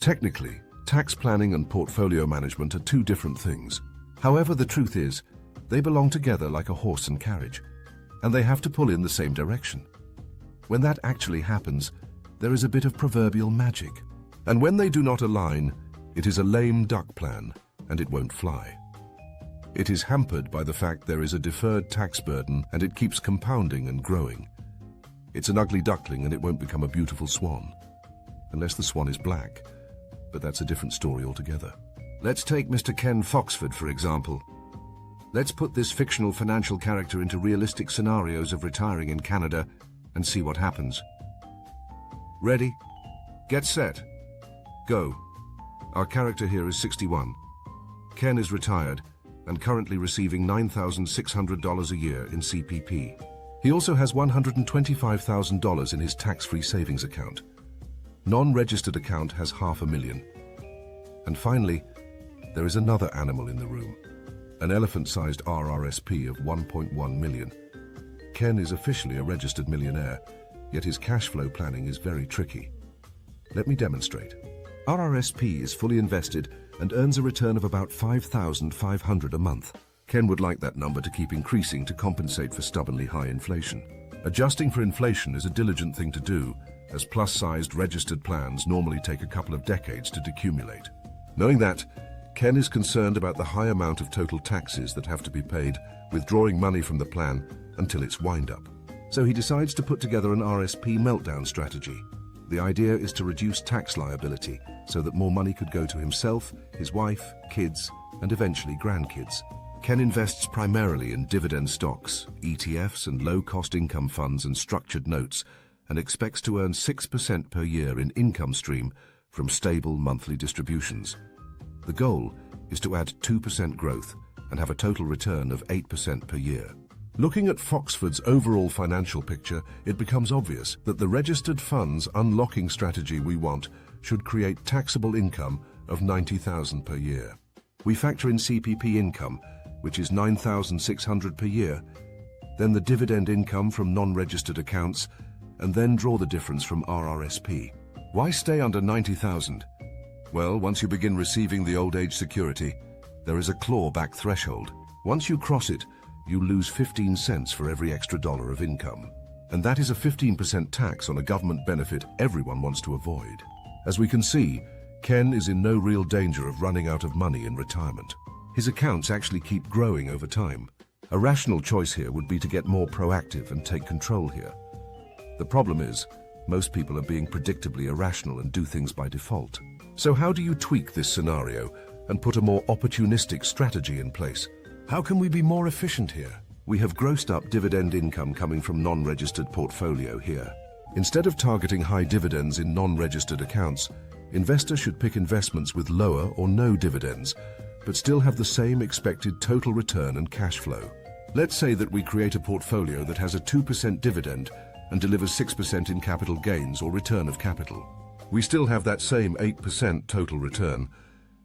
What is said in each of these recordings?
Technically, tax planning and portfolio management are two different things. However, the truth is, they belong together like a horse and carriage, and they have to pull in the same direction. When that actually happens, there is a bit of proverbial magic. And when they do not align, it is a lame duck plan, and it won't fly. It is hampered by the fact there is a deferred tax burden, and it keeps compounding and growing. It's an ugly duckling, and it won't become a beautiful swan. Unless the swan is black, but that's a different story altogether. Let's take Mr. Ken Foxford, for example. Let's put this fictional financial character into realistic scenarios of retiring in Canada and see what happens. Ready? Get set. Go. Our character here is 61. Ken is retired and currently receiving $9,600 a year in CPP. He also has $125,000 in his tax-free savings account. Non-registered account has $500,000. And finally, there is another animal in the room, an elephant-sized RRSP of $1.1 million. Ken is officially a registered millionaire, yet his cash flow planning is very tricky. Let me demonstrate. RRSP is fully invested and earns a return of about $5,500 a month. Ken would like that number to keep increasing to compensate for stubbornly high inflation. Adjusting for inflation is a diligent thing to do, as plus-sized registered plans normally take a couple of decades to decumulate. Knowing that, Ken is concerned about the high amount of total taxes that have to be paid, withdrawing money from the plan until its wind-up. So he decides to put together an RSP meltdown strategy. The idea is to reduce tax liability so that more money could go to himself, his wife, kids, and eventually grandkids. Ken invests primarily in dividend stocks, ETFs, and low-cost income funds and structured notes, and expects to earn 6% per year in income stream from stable monthly distributions. The goal is to add 2% growth and have a total return of 8% per year. Looking at Foxford's overall financial picture, it becomes obvious that the registered funds unlocking strategy we want should create taxable income of $90,000 per year. We factor in CPP income, which is $9,600 per year, then the dividend income from non-registered accounts, and then draw the difference from RRSP. Why stay under $90,000? Well, once you begin receiving the old age security, there is a clawback threshold. Once you cross it, you lose 15 cents for every extra dollar of income. And that is a 15% tax on a government benefit everyone wants to avoid. As we can see, Ken is in no real danger of running out of money in retirement. His accounts actually keep growing over time. A rational choice here would be to get more proactive and take control here. The problem is, most people are being predictably irrational and do things by default. So how do you tweak this scenario and put a more opportunistic strategy in place? How can we be more efficient here? We have grossed up dividend income coming from non-registered portfolio here. Instead of targeting high dividends in non-registered accounts, investors should pick investments with lower or no dividends, but still have the same expected total return and cash flow. Let's say that we create a portfolio that has a 2% dividend and delivers 6% in capital gains or return of capital. We still have that same 8% total return,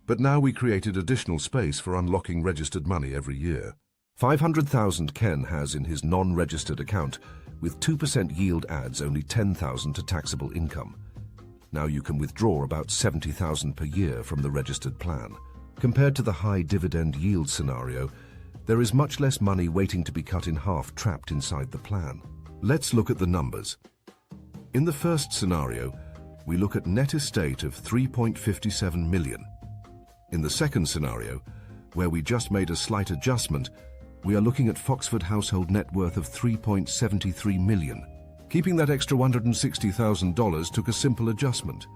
but now we created additional space for unlocking registered money every year. $500,000 Ken has in his non-registered account, with 2% yield adds only $10,000 to taxable income. Now you can withdraw about $70,000 per year from the registered plan. Compared to the high dividend yield scenario, there is much less money waiting to be cut in half trapped inside the plan. Let's look at the numbers. In the first scenario, we look at net estate of $3.57 million. In the second scenario, where we just made a slight adjustment, we are looking at Foxford household net worth of $3.73 million. Keeping that extra $160,000 took a simple adjustment.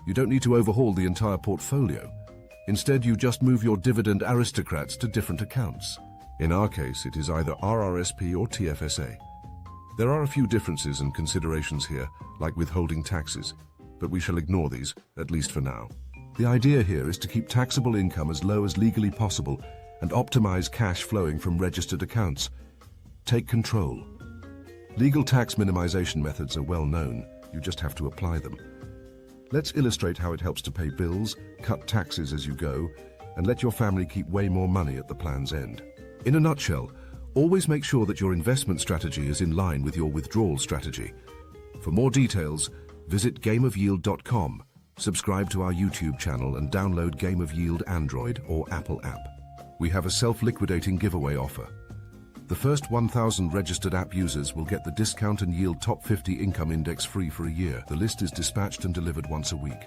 You don't need to overhaul the entire portfolio. Instead, you just move your dividend aristocrats to different accounts. In our case, it is either RRSP or TFSA. There are a few differences and considerations here, like withholding taxes, but we shall ignore these, at least for now. The idea here is to keep taxable income as low as legally possible and optimize cash flowing from registered accounts. Take control. Legal tax minimization methods are well known, you just have to apply them. Let's illustrate how it helps to pay bills, cut taxes as you go, and let your family keep way more money at the plan's end. In a nutshell, always make sure that your investment strategy is in line with your withdrawal strategy. For more details, visit gameofyield.com Subscribe to our YouTube channel and download Game of Yield Android or Apple app. We have a self-liquidating giveaway offer. The first 1,000 registered app users will get the Discount and Yield Top 50 Income Index free for a year. The list is dispatched and delivered once a week.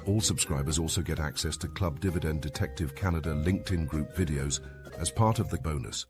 All subscribers also get access to Club Dividend Detective Canada LinkedIn group videos as part of the bonus.